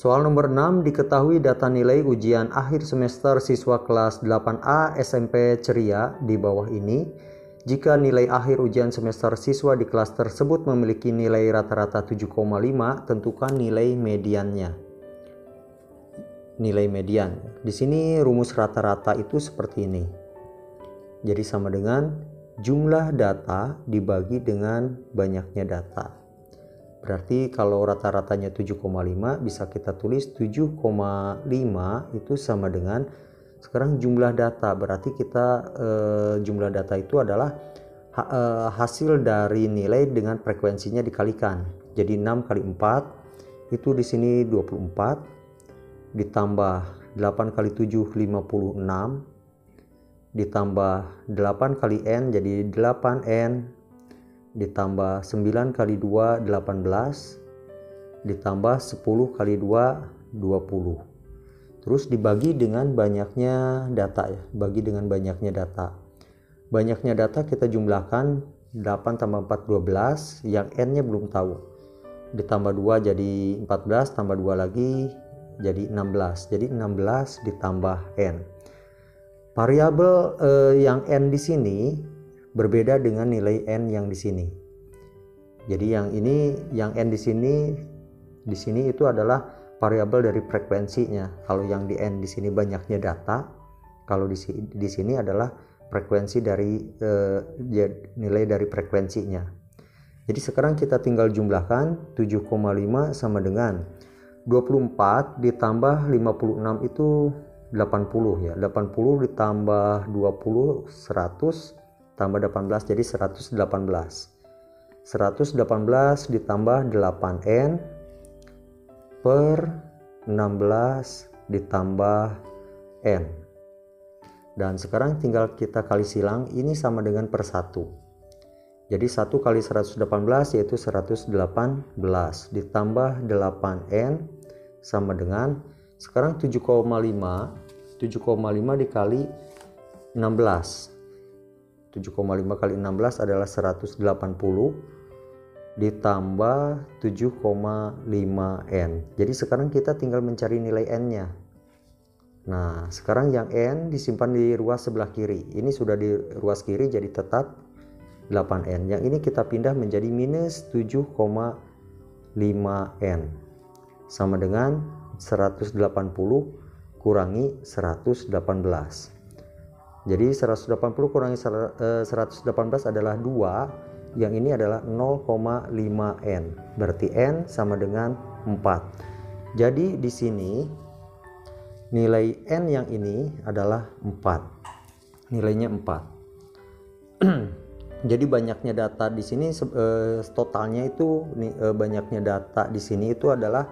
Soal nomor 6, diketahui data nilai ujian akhir semester siswa kelas 8A SMP Ceria di bawah ini. Jika nilai akhir ujian semester siswa di kelas tersebut memiliki nilai rata-rata 7,5, tentukan nilai mediannya. Nilai median. Di sini rumus rata-rata itu seperti ini. Jadi sama dengan jumlah data dibagi dengan banyaknya data. Berarti kalau rata-ratanya 7,5 bisa kita tulis 7,5 itu sama dengan sekarang jumlah data. Berarti kita jumlah data itu adalah hasil dari nilai dengan frekuensinya dikalikan. Jadi 6 kali 4 itu di sini 24 ditambah 8 kali 7 56 ditambah 8 kali n jadi 8n ditambah 9 kali 2 18 ditambah 10 kali 2 20. Terus dibagi dengan banyaknya data ya, bagi dengan banyaknya data. Banyaknya data kita jumlahkan 8 tambah 4 12, yang n-nya belum tahu. Ditambah 2 jadi 14, tambah 2 lagi jadi 16. Jadi 16 ditambah n. Variabel yang n di sini berbeda dengan nilai n yang di sini. Jadi yang ini, yang n di sini itu adalah variabel dari frekuensinya. Kalau yang di n di sini banyaknya data, kalau di sini adalah frekuensi dari nilai dari frekuensinya. Jadi sekarang kita tinggal jumlahkan 7,5 sama dengan 24 ditambah 56 itu 80 ya. 80 ditambah 20 100 tambah 18 jadi 118. 118 ditambah 8n per 16 ditambah n. Dan sekarang tinggal kita kali silang, ini sama dengan per 1. Jadi 1 kali 118 yaitu 118 ditambah 8n sama dengan sekarang 7,5 dikali 16. 7,5 kali 16 adalah 180 ditambah 7,5n. Jadi sekarang kita tinggal mencari nilai n-nya. Nah, sekarang yang n disimpan di ruas sebelah kiri. Ini sudah di ruas kiri jadi tetap 8n. Yang ini kita pindah menjadi minus 7,5n. Sama dengan 180 kurangi 118. Jadi 180 kurangi 118 adalah 2, yang ini adalah 0,5n. Berarti n sama dengan 4. Jadi di sini nilai n yang ini adalah 4. Nilainya 4. Jadi banyaknya data di sini totalnya itu banyaknya data di sini itu adalah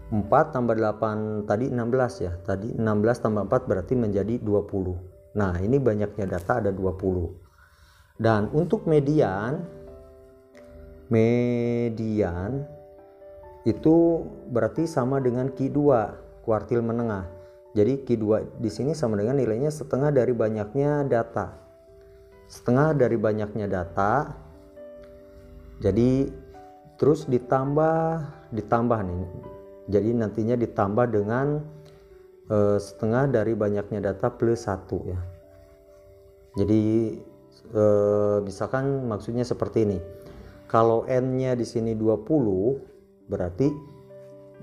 4 tambah 8 tadi 16 ya. Tadi 16 tambah 4 berarti menjadi 20. Nah, ini banyaknya data ada 20. Dan untuk median itu berarti sama dengan Q2, kuartil menengah. Jadi Q2 di sini sama dengan nilainya setengah dari banyaknya data. Setengah dari banyaknya data. Jadi terus ditambah nih. Jadi nantinya ditambah dengan setengah dari banyaknya data plus 1 ya. Jadi misalkan maksudnya seperti ini. Kalau n-nya di sini 20 berarti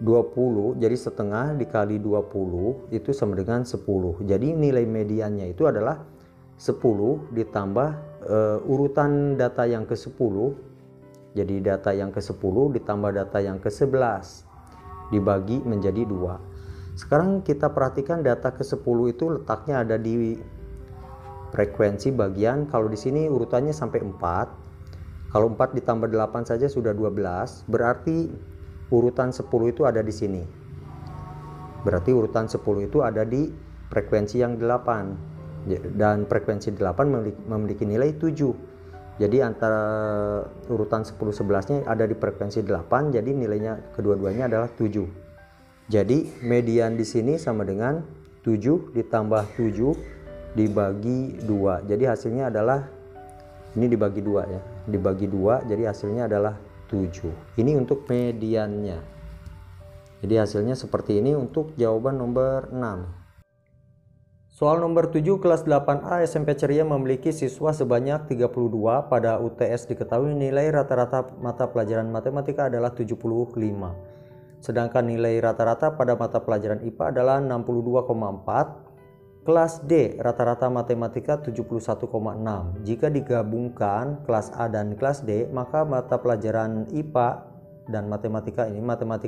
20 jadi setengah dikali 20 itu sama dengan 10. Jadi nilai mediannya itu adalah 10 ditambah urutan data yang ke-10. Jadi data yang ke-10 ditambah data yang ke-11 dibagi menjadi 2. Sekarang kita perhatikan data ke-10 itu letaknya ada di frekuensi bagian, kalau di sini urutannya sampai 4. Kalau 4 ditambah 8 saja sudah 12, berarti urutan 10 itu ada di sini. Berarti urutan 10 itu ada di frekuensi yang 8. Dan frekuensi 8 memiliki nilai 7. Jadi antara urutan 10 11-nya ada di frekuensi 8, jadi nilainya kedua-duanya adalah 7. Jadi median di sini sama dengan 7 ditambah 7 dibagi 2. Jadi hasilnya adalah ini dibagi 2 ya. Dibagi 2 jadi hasilnya adalah 7. Ini untuk mediannya. Jadi hasilnya seperti ini untuk jawaban nomor 6. Soal nomor 7, kelas 8A SMP Ceria memiliki siswa sebanyak 32. Pada UTS diketahui nilai rata-rata mata pelajaran matematika adalah 75. Sedangkan nilai rata-rata pada mata pelajaran IPA adalah 62,4. Kelas D rata-rata matematika 71,6. Jika digabungkan kelas A dan kelas D, maka mata pelajaran IPA dan matematika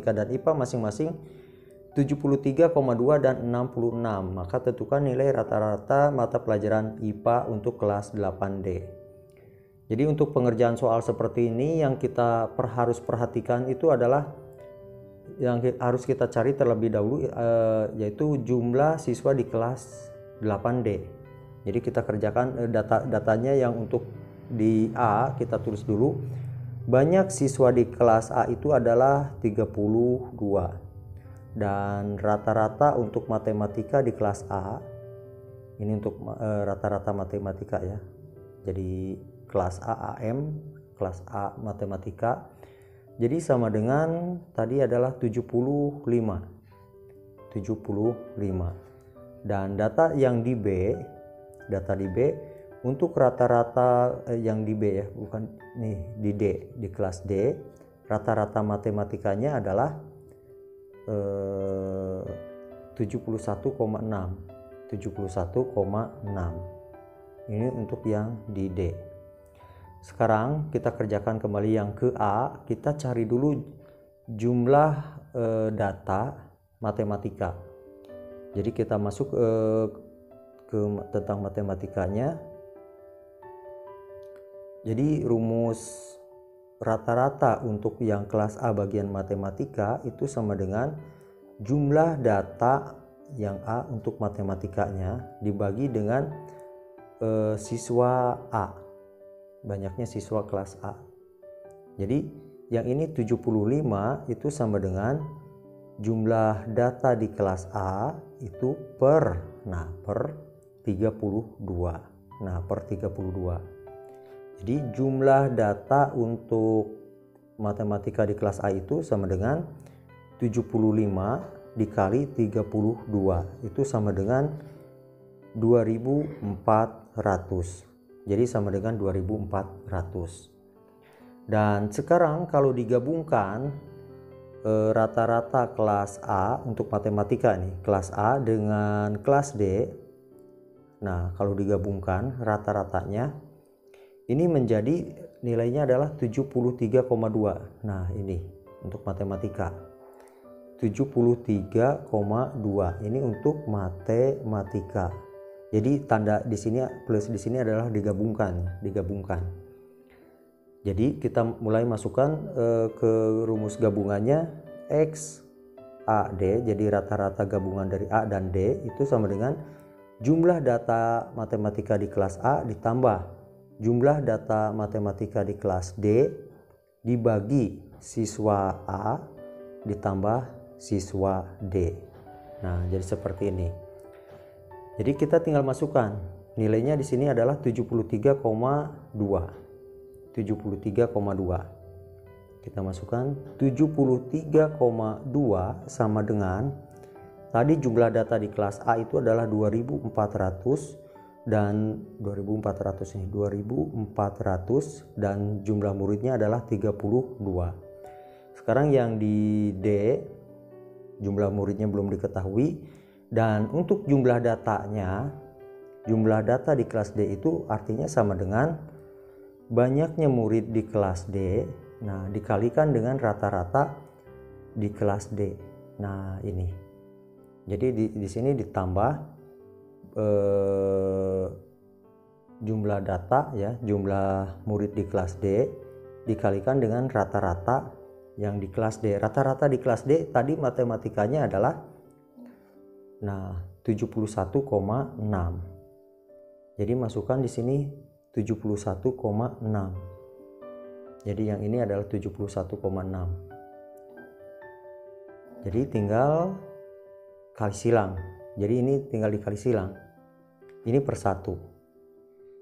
dan IPA masing-masing 73,2 dan 66. Maka tentukan nilai rata-rata mata pelajaran IPA untuk kelas 8D. Jadi untuk pengerjaan soal seperti ini yang kita harus perhatikan itu adalah yang harus kita cari terlebih dahulu yaitu jumlah siswa di kelas 8D. Jadi kita kerjakan datanya yang untuk di A kita tulis dulu. Banyak siswa di kelas A itu adalah 32. Dan rata-rata untuk matematika di kelas A, ini untuk rata-rata matematika ya. Jadi kelas A AM, kelas A matematika. Jadi sama dengan tadi adalah 75. Dan data yang di B, untuk rata-rata yang di B ya, bukan nih di D, di kelas D, rata-rata matematikanya adalah 71,6. Ini untuk yang di D. Sekarang kita kerjakan kembali yang ke A. Kita cari dulu jumlah data matematika. Jadi kita masuk ke tentang matematikanya. Jadi rumus rata-rata untuk yang kelas A bagian matematika itu sama dengan jumlah data yang A untuk matematikanya dibagi dengan siswa A, banyaknya siswa kelas A. Jadi yang ini 75 itu sama dengan jumlah data di kelas A itu per 32. Per 32. Jadi jumlah data untuk matematika di kelas A itu sama dengan 75 dikali 32. Itu sama dengan 2400. Jadi sama dengan 2400. Dan sekarang kalau digabungkan rata-rata kelas A untuk matematika nih, kelas A dengan kelas D. Nah, kalau digabungkan rata-ratanya ini menjadi nilainya adalah 73,2. Nah, ini untuk matematika. 73,2. Ini untuk matematika. Jadi tanda di sini plus di sini adalah digabungkan. Jadi kita mulai masukkan ke rumus gabungannya X A D. Jadi rata-rata gabungan dari A dan D itu sama dengan jumlah data matematika di kelas A ditambah jumlah data matematika di kelas D dibagi siswa A ditambah siswa D. Nah, jadi seperti ini. Jadi kita tinggal masukkan. Nilainya di sini adalah 73,2. Kita masukkan 73,2 sama dengan tadi jumlah data di kelas A itu adalah 2400 dan 2400 dan jumlah muridnya adalah 32. Sekarang yang di D jumlah muridnya belum diketahui, dan untuk jumlah datanya, jumlah data di kelas D itu artinya sama dengan banyaknya murid di kelas D, nah dikalikan dengan rata-rata di kelas D. Nah, ini. Jadi di sini ditambah jumlah data ya, jumlah murid di kelas D dikalikan dengan rata-rata yang di kelas D. Rata-rata di kelas D tadi matematikanya adalah 71,6. Jadi masukkan di sini 71,6. Jadi yang ini adalah 71,6. Jadi tinggal kali silang. Jadi ini tinggal dikali silang. Ini per 1.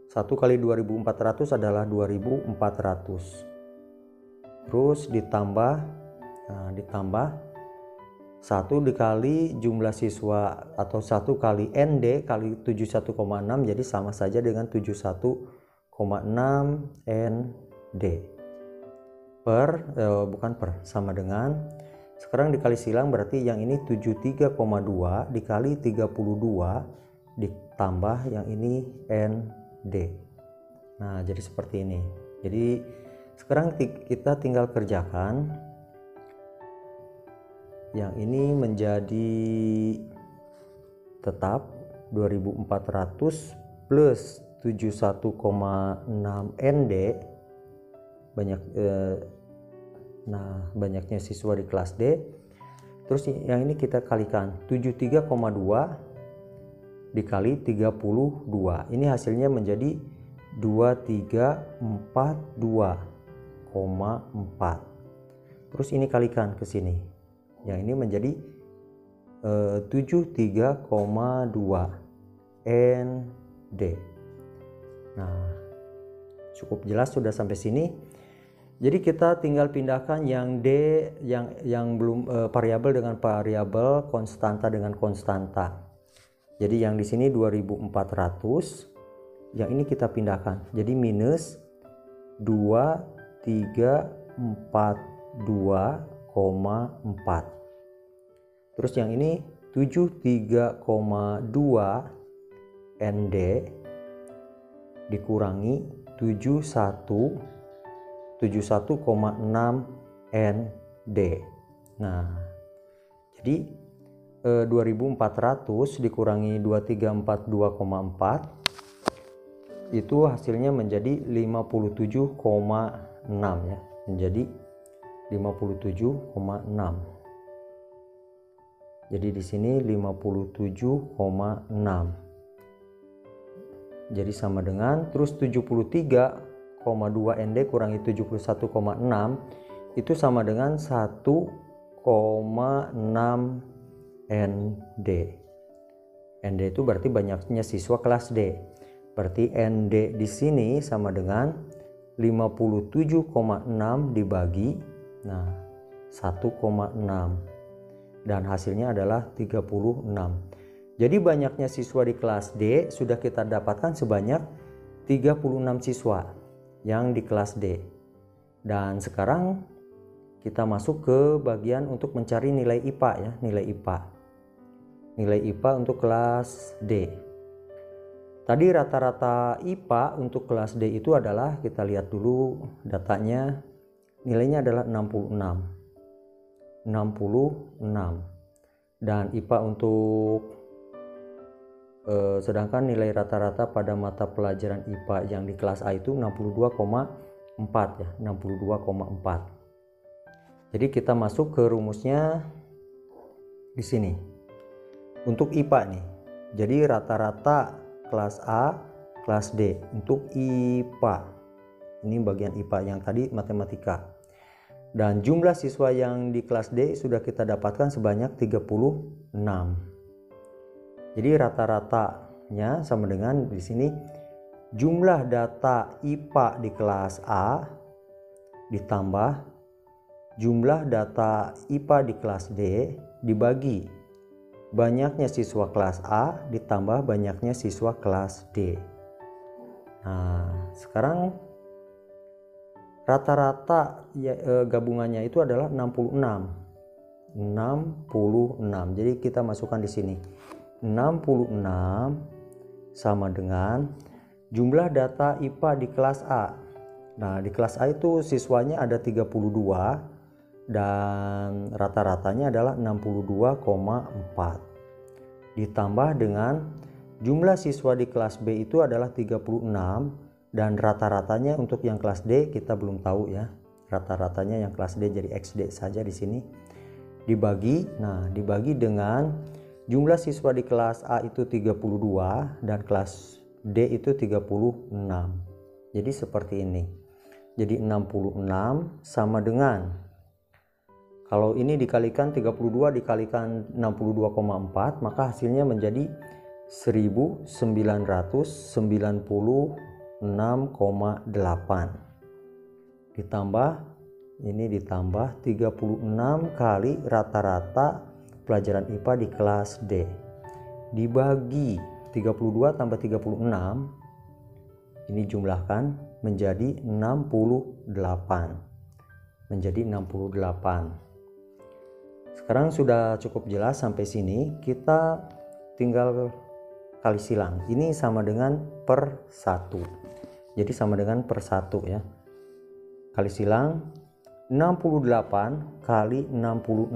1 kali 2400 adalah 2400. Terus ditambah 1 dikali jumlah siswa atau 1 kali ND kali 71,6 jadi sama saja dengan 71,6 ND sama dengan, sekarang dikali silang berarti yang ini 73,2 dikali 32 ditambah yang ini ND. Nah jadi seperti ini. Jadi sekarang kita tinggal kerjakan. Yang ini menjadi tetap 2400 plus 71,6 ND banyaknya siswa di kelas D. Terus yang ini kita kalikan 73,2 dikali 32. Ini hasilnya menjadi 2342,4. Terus ini kalikan ke sini. Yang ini menjadi 73,2 ND. Nah, cukup jelas sudah sampai sini. Jadi kita tinggal pindahkan yang D yang belum variabel dengan variabel, konstanta dengan konstanta. Jadi yang di sini 2400, yang ini kita pindahkan. Jadi minus 2342,4. Terus yang ini 73,2 ND dikurangi 71,6 ND. Nah, jadi 2400 dikurangi 2342,4 itu hasilnya menjadi 57,6 ya. Menjadi 57,6. Jadi di sini 57,6. Jadi sama dengan terus 73,2 ND kurangi 71,6 itu sama dengan 1,6 ND. ND itu berarti banyaknya siswa kelas D. Berarti ND di sini sama dengan 57,6 dibagi 1,6. Dan hasilnya adalah 36. Jadi banyaknya siswa di kelas D sudah kita dapatkan sebanyak 36 siswa yang di kelas D. Dan sekarang kita masuk ke bagian untuk mencari nilai IPA ya, nilai IPA. Nilai IPA untuk kelas D. Tadi rata-rata IPA untuk kelas D itu adalah, kita lihat dulu datanya, nilainya adalah 66. Dan IPA untuk sedangkan nilai rata-rata pada mata pelajaran IPA yang di kelas A itu 62,4 ya, 62,4. Jadi kita masuk ke rumusnya di sini. Untuk IPA nih. Jadi rata-rata kelas A, kelas D untuk IPA. Ini bagian IPA yang tadi matematika. Dan jumlah siswa yang di kelas D sudah kita dapatkan sebanyak 36. Jadi rata-ratanya sama dengan di sini jumlah data IPA di kelas A ditambah jumlah data IPA di kelas D dibagi banyaknya siswa kelas A ditambah banyaknya siswa kelas D. Nah, sekarang rata-rata gabungannya itu adalah 66. Jadi kita masukkan di sini. 66 sama dengan jumlah data IPA di kelas A. Nah, di kelas A itu siswanya ada 32 dan rata-ratanya adalah 62,4. Ditambah dengan jumlah siswa di kelas B itu adalah 36. Dan rata-ratanya untuk yang kelas D kita belum tahu ya. Rata-ratanya yang kelas D jadi XD saja di sini. Dibagi dengan jumlah siswa di kelas A itu 32 dan kelas D itu 36. Jadi seperti ini. Jadi 66 sama dengan, kalau ini dikalikan 32 dikalikan 62,4 maka hasilnya menjadi 1996,8 ditambah 36 kali rata-rata pelajaran IPA di kelas D. Dibagi 32 tambah 36, ini jumlahkan menjadi 68. Menjadi 68. Sekarang sudah cukup jelas sampai sini, kita tinggal kali silang. Ini sama dengan per 1. Jadi sama dengan per 1 ya. Kali silang 68 kali 66.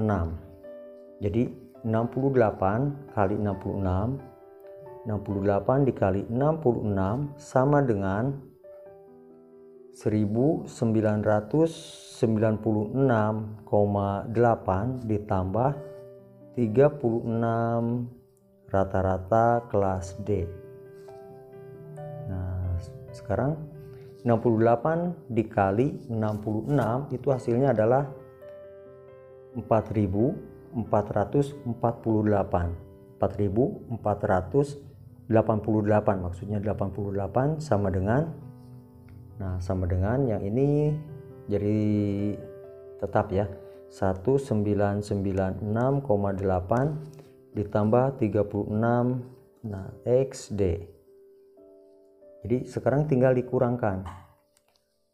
Jadi 68 kali 66, 68 dikali 66 sama dengan 1996,8 ditambah 36 rata-rata kelas D. Nah, sekarang 68 dikali 66 itu hasilnya adalah 4.488 maksudnya 88 sama dengan, nah sama dengan yang ini, jadi tetap ya 1996,8 ditambah 36, nah XD. Jadi sekarang tinggal dikurangkan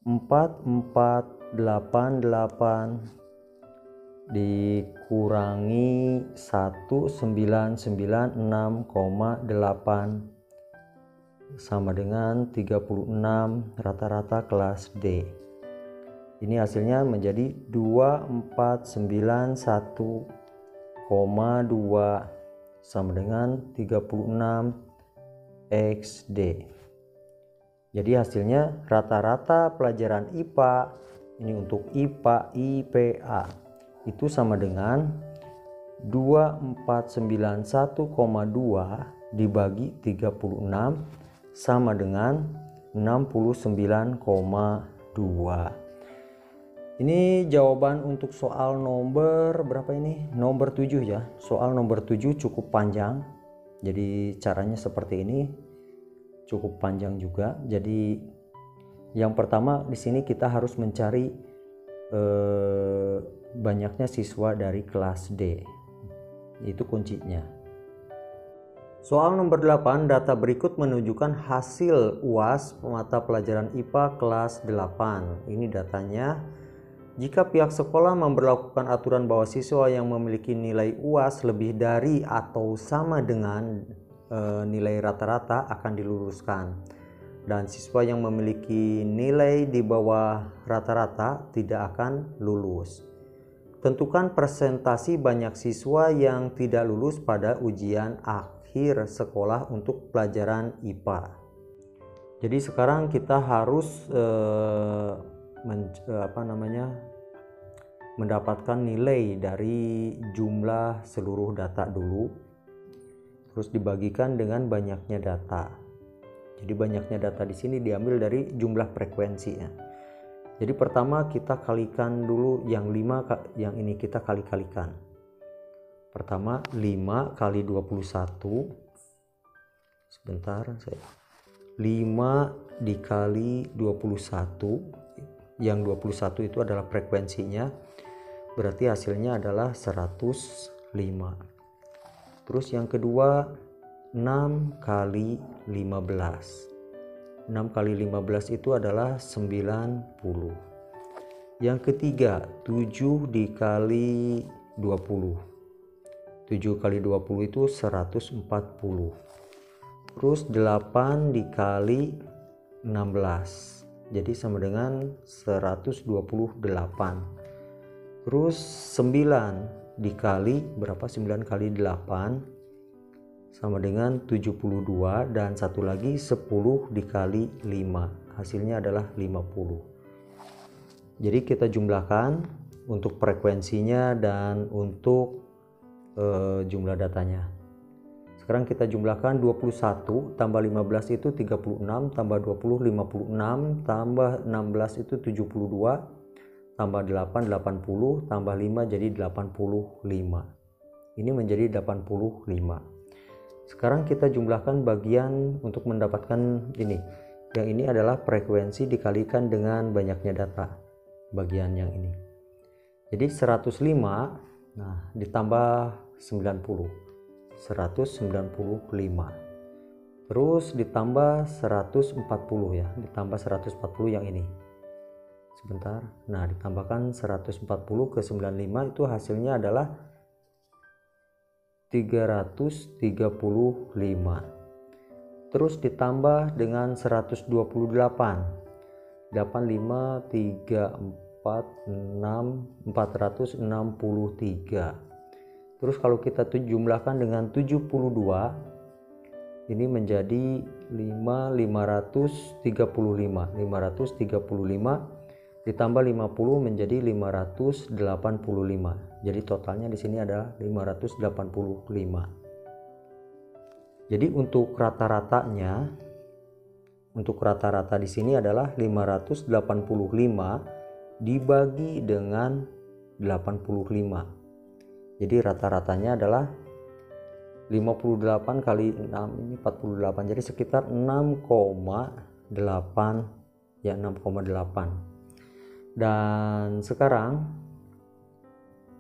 4488 dikurangi 1996,8 sama dengan 36 rata-rata kelas D. Ini hasilnya menjadi 2491,2 sama dengan 36 XD. Jadi hasilnya rata-rata pelajaran IPA, ini untuk IPA IPA, itu sama dengan 2491,2 dibagi 36 sama dengan 69,2. Ini jawaban untuk soal nomor berapa ini? Nomor 7 ya. Soal nomor 7 cukup panjang. Jadi caranya seperti ini. Cukup panjang juga. Jadi yang pertama di sini kita harus mencari banyaknya siswa dari kelas D. Itu kuncinya. Soal nomor 8, data berikut menunjukkan hasil UAS mata pelajaran IPA kelas 8. Ini datanya. Jika pihak sekolah memberlakukan aturan bahwa siswa yang memiliki nilai UAS lebih dari atau sama dengan nilai rata-rata akan diluluskan, dan siswa yang memiliki nilai di bawah rata-rata tidak akan lulus. Tentukan persentasi banyak siswa yang tidak lulus pada ujian akhir sekolah untuk pelajaran IPA. Jadi sekarang kita harus mendapatkan nilai dari jumlah seluruh data dulu, terus dibagikan dengan banyaknya data. Jadi banyaknya data di sini diambil dari jumlah frekuensi ya. Jadi pertama kita kalikan dulu yang 5, yang ini kita kali-kalikan. Pertama 5 kali 21. Sebentar saya. 5 dikali 21. Yang 21 itu adalah frekuensinya. Berarti hasilnya adalah 105. Terus yang kedua 6 kali 15. 6 kali 15 itu adalah 90. Yang ketiga 7 dikali 20. 7 kali 20 itu 140. Terus 8 dikali 16. Jadi sama dengan 128. Terus 9 dikali berapa? 9 kali 8 sama dengan 72, dan satu lagi 10 dikali 5. Hasilnya adalah 50. Jadi kita jumlahkan untuk frekuensinya dan untuk jumlah datanya. Sekarang kita jumlahkan 21 tambah 15 itu 36, tambah 20 56, tambah 16 itu 72, tambah 8 80, tambah 5 jadi 85. Ini menjadi 85. Sekarang kita jumlahkan bagian untuk mendapatkan ini. Yang ini adalah frekuensi dikalikan dengan banyaknya data. Bagian yang ini. Jadi 105, nah ditambah 195. Terus ditambah 140 ya, ditambah 140 yang ini. Sebentar. Nah, ditambahkan 140 ke 95 itu hasilnya adalah 335. Terus ditambah dengan 128. 85, 3, 4, 6, 463. Terus kalau kita jumlahkan dengan 72, ini menjadi 535 ditambah 50 menjadi 585. Jadi totalnya di sini adalah 585. Jadi untuk rata-ratanya, untuk rata-rata di sini adalah 585 dibagi dengan 85. Jadi rata-ratanya adalah 58 kali 6 ini 48, jadi sekitar 6,8 ya, 6,8. Dan sekarang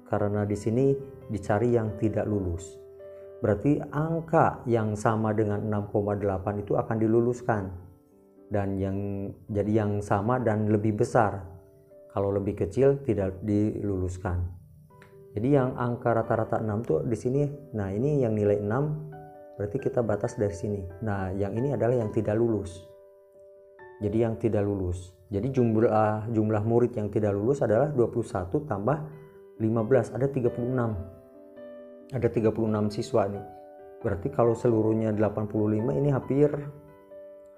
karena di sini dicari yang tidak lulus, berarti angka yang sama dengan 6,8 itu akan diluluskan, dan jadi yang sama dan lebih besar. Kalau lebih kecil tidak diluluskan. Jadi yang angka rata-rata 6 tuh di sini. Nah, ini yang nilai 6 berarti kita batas dari sini. Nah, yang ini adalah yang tidak lulus. Jadi yang tidak lulus. Jadi jumlah murid yang tidak lulus adalah 21 tambah 15, ada 36. Ada 36 siswa nih. Berarti kalau seluruhnya 85 ini hampir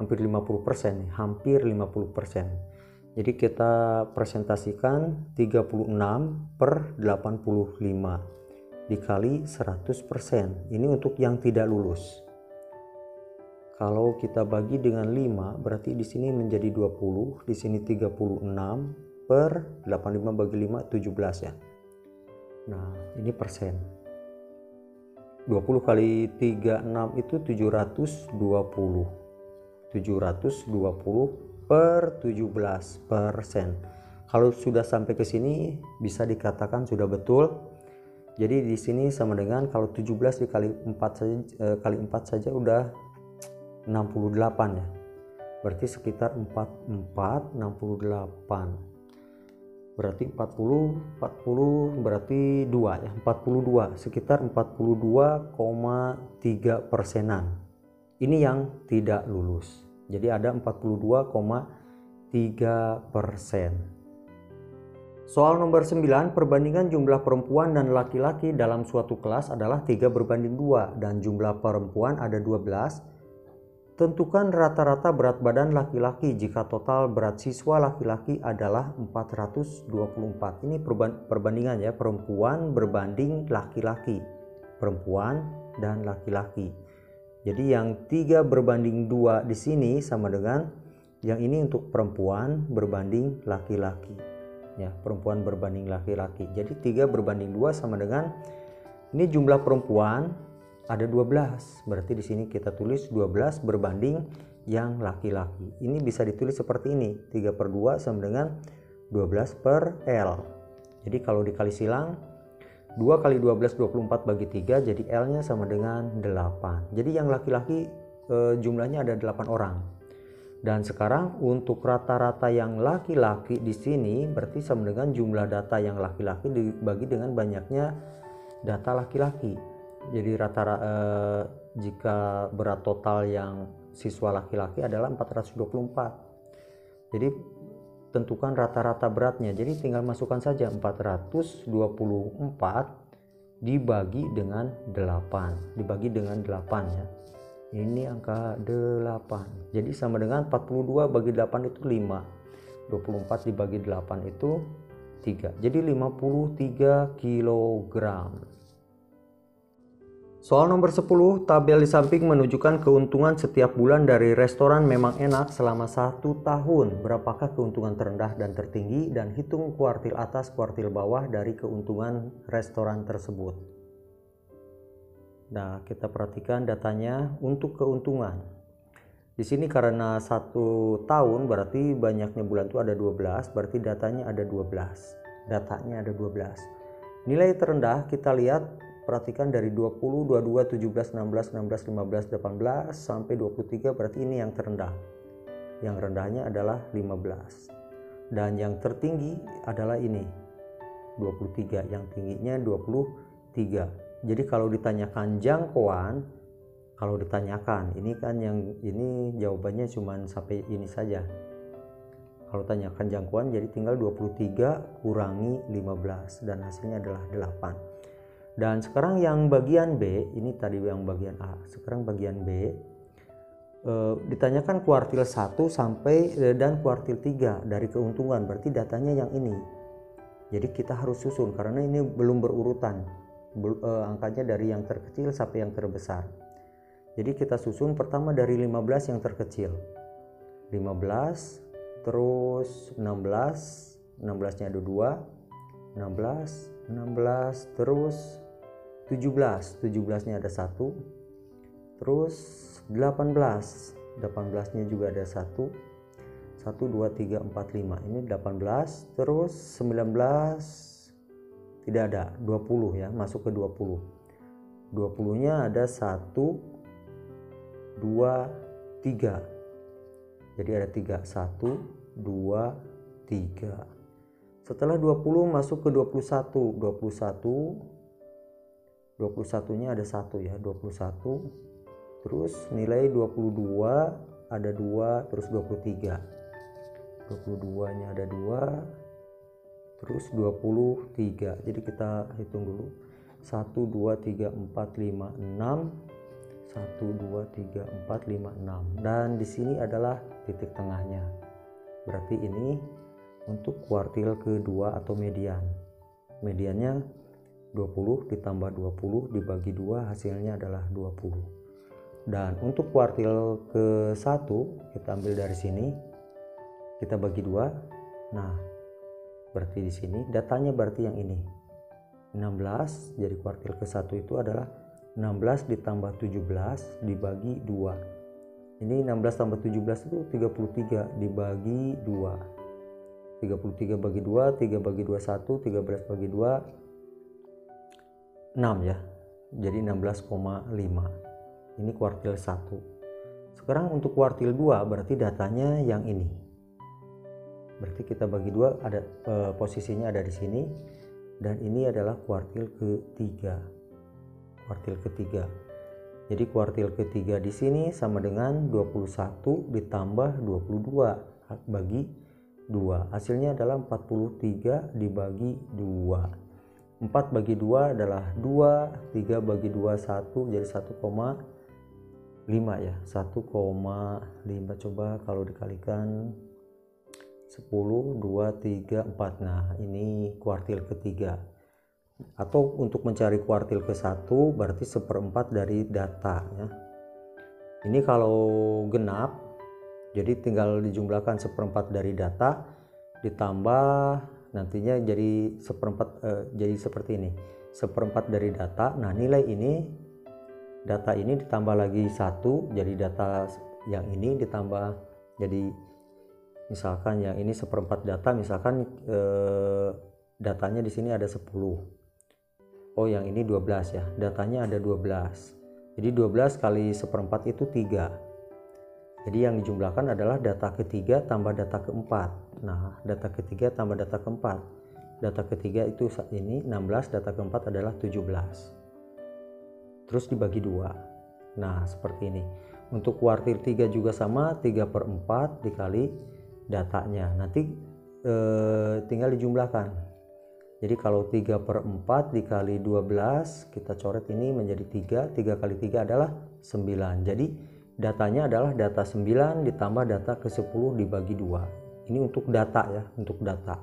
50% nih, hampir 50%. Jadi kita presentasikan 36 per 85 dikali 100%. Ini untuk yang tidak lulus. Kalau kita bagi dengan 5 berarti di sini menjadi 20, di sini 36 per 85 bagi 5 17 ya. Nah, ini persen. 20 kali 36 itu 720. 720 per 17%. Kalau sudah sampai ke sini bisa dikatakan sudah betul. Jadi di sini sama dengan kalau 17 dikali 4 saja kali 4 saja udah 68 ya. Berarti sekitar 68. Berarti 40 berarti 2 ya, 42, sekitar 42,3%. Ini yang tidak lulus. Jadi ada 42,3%. Soal nomor 9, perbandingan jumlah perempuan dan laki-laki dalam suatu kelas adalah 3 berbanding 2 dan jumlah perempuan ada 12. Tentukan rata-rata berat badan laki-laki jika total berat siswa laki-laki adalah 424. Ini perbandingan ya, perempuan berbanding laki-laki. Perempuan dan laki-laki. Jadi yang 3 berbanding 2 di sini sama dengan yang ini untuk perempuan berbanding laki-laki. Ya, perempuan berbanding laki-laki. Jadi 3 berbanding 2 sama dengan ini jumlah perempuan ada 12. Berarti di sini kita tulis 12 berbanding yang laki-laki. Ini bisa ditulis seperti ini. 3 per 2 sama dengan 12 per L. Jadi kalau dikali silang 2 kali 12 24 bagi 3, jadi L-nya sama dengan 8. Jadi yang laki-laki jumlahnya ada 8 orang. Dan sekarang untuk rata-rata yang laki-laki di sini berarti sama dengan jumlah data yang laki-laki dibagi dengan banyaknya data laki-laki. Jadi jika berat total yang siswa laki-laki adalah 424. Jadi tentukan rata-rata beratnya. Jadi tinggal masukkan saja 424 dibagi dengan 8. Dibagi dengan 8 ya. Ini angka 8. Jadi sama dengan 42 bagi 8 itu 5. 24 dibagi 8 itu 3. Jadi 53 kilogram. Soal nomor 10, tabel di samping menunjukkan keuntungan setiap bulan dari restoran Memang Enak selama 1 tahun. Berapakah keuntungan terendah dan tertinggi, dan hitung kuartil atas kuartil bawah dari keuntungan restoran tersebut. Nah, kita perhatikan datanya untuk keuntungan. Di sini karena 1 tahun berarti banyaknya bulan itu ada 12, berarti datanya ada 12. Datanya ada 12. Nilai terendah kita lihat perhatikan dari 20, 22, 17, 16, 16, 15, 18 sampai 23 berarti ini yang terendah. Yang rendahnya adalah 15. Dan yang tertinggi adalah ini 23, yang tingginya 23. Jadi kalau ditanyakan jangkauan, kalau ditanyakan ini kan yang ini jawabannya cuma sampai ini saja. Kalau tanyakan jangkauan jadi tinggal 23 kurangi 15 dan hasilnya adalah 8. Dan sekarang yang bagian B, ini tadi yang bagian A, sekarang bagian B ditanyakan kuartil 1 sampai dan kuartil 3 dari keuntungan, berarti datanya yang ini. Jadi kita harus susun karena ini belum berurutan angkanya dari yang terkecil sampai yang terbesar. Jadi kita susun pertama dari 15 yang terkecil. 15, terus 16, 16-nya ada 2, 16, 16, terus 17, 17-nya ada 1, terus 18, 18-nya juga ada 1, 1, 2, 3, 4, 5, ini 18, terus 19 tidak ada, 20 ya, masuk ke 20, 20-nya ada 1, 2, 3, jadi ada 3, 1, 2, 3. Setelah 20 masuk ke 21, 21-nya ada 1 ya, 21, terus nilai 22 ada 2, terus 23, 22-nya ada 2, terus 23. Jadi kita hitung dulu, 1, 2, 3, 4, 5, 6, 1, 2, 3, 4, 5, 6, dan di sini adalah titik tengahnya. Berarti ini untuk kuartil kedua atau median. Mediannya 20 ditambah 20 dibagi 2 hasilnya adalah 20. Dan untuk kuartil ke-1 kita ambil dari sini, kita bagi 2. Nah, berarti di sini datanya berarti yang ini 16. Jadi kuartil ke-1 itu adalah 16 ditambah 17 dibagi 2. Ini 16 tambah 17 itu 33 dibagi 2. 33 bagi 2, 3 bagi 2 1, 13 bagi 2 6 ya. Jadi 16,5. Ini kuartil 1. Sekarang untuk kuartil 2 berarti datanya yang ini. Berarti kita bagi 2, ada posisinya ada di sini, dan ini adalah kuartil ketiga. Kuartil ketiga. Jadi kuartil ketiga di sini sama dengan 21 ditambah 22 bagi 2. Hasilnya adalah 43 dibagi 2. 4 bagi 2 adalah 2, 3 bagi 2 1, jadi 1,5 ya. 1,5 coba kalau dikalikan 10, 2, 3, 4. Nah, ini kuartil ketiga. Atau untuk mencari kuartil ke-1 berarti 1/4 dari data ya. Ini kalau genap, jadi tinggal dijumlahkan 1/4 dari data ditambah nantinya jadi 1/4 jadi seperti ini. 1/4 dari data. Nah, nilai ini data ini ditambah lagi 1, jadi data yang ini ditambah, jadi misalkan yang ini 1/4 data, misalkan datanya di sini ada 10. Oh, yang ini 12 ya. Datanya ada 12. Jadi 12 kali 1/4 itu 3. Jadi yang dijumlahkan adalah data ketiga tambah data keempat. Nah, data ketiga tambah data keempat. Data ketiga itu ini 16, data keempat adalah 17. Terus dibagi 2. Nah, seperti ini. Untuk kuartil 3 juga sama, 3/4 dikali datanya. Nanti tinggal dijumlahkan. Jadi kalau 3/4 dikali 12, kita coret ini menjadi 3. 3 kali 3 adalah 9. Jadi datanya adalah data 9 ditambah data ke-10 dibagi 2. Ini untuk data ya, untuk data.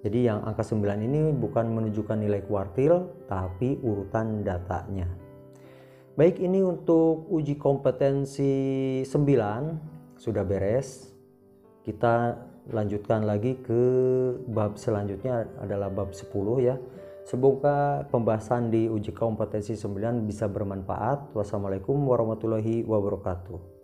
Jadi yang angka 9 ini bukan menunjukkan nilai kuartil, tapi urutan datanya. Baik, ini untuk uji kompetensi 9 sudah beres. Kita lanjutkan lagi ke bab selanjutnya adalah bab 10 ya. Semoga pembahasan di uji kompetensi 9 bisa bermanfaat. Wassalamualaikum warahmatullahi wabarakatuh.